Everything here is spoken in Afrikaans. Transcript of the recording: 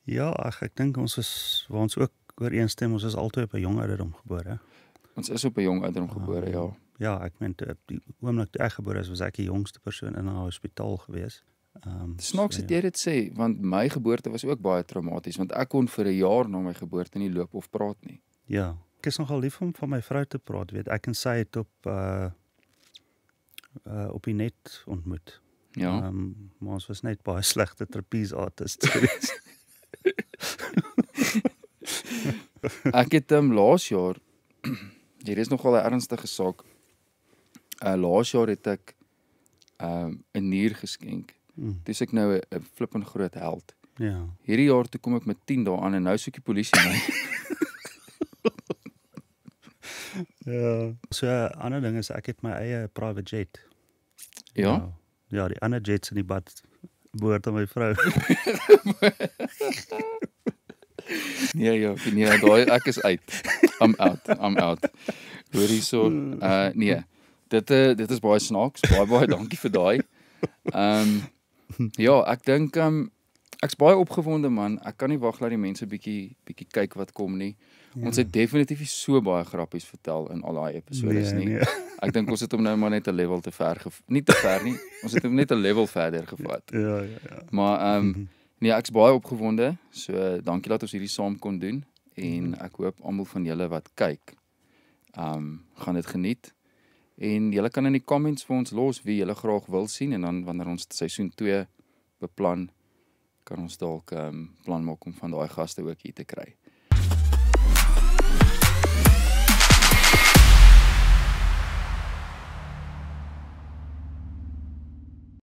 Ja, ek dink waar ons ook ooreenstem, ons is altyd op 'n jong ouderdom gebore. Ons is op 'n jong ouderdom gebore, ja. Ja, ek meen op die oomblik toe ek gebore is, was ek die jongste persoon in 'n hospitaal gewees. Snaaks dat jy dit sê, want my geboorte was ook baie traumaties, want ek kon vir 'n jaar na my geboorte nie loop of praat nie. Ja, ek is nogal lief om van my vrou te praat, weet ek en sy het op die net ontmoet. Ja. Maar ons was net baie slegte trapeze artists gewees. Ek het laas jaar, hier is nogal 'n ernstige saak. Laas jaar het ek 'n nier geskenk. Dis ek nou 'n flippend groot held. Ja. Hierdie jaar toe kom ek met 10 dae aan en nou soek die polisie my. Ja. So 'n ander ding is ek het my eie private jet. Ja? Ja, die ander jets in die bad behoort aan my vrou. Nee, daai ek is uit. I'm out. Hoor hierso. Nee. Dit is baie snaaks. Baie dankie vir daai. Ja, ek dink ek's baie opgewonde man. Ek kan nie wag dat die mense bietjie kyk wat kom nie. Ja. Ons het definitief so baie grappies vertel in al daai episodes nie. Nee. Ek dink ons het hom nou maar net 'n level te ver nie te ver nie. Ons het hom net 'n level verder gevat. Ja. Maar nee, ek's baie opgewonde. So dankie dat ons hierdie saam kon doen en ek hoop almal van julle wat kyk gaan dit geniet. En julle kan in die comments vir ons los wie julle graag wil sien en dan wanneer ons seisoen 2 beplan, kan ons dalk plan maak om van daai gaste ook hier te kry.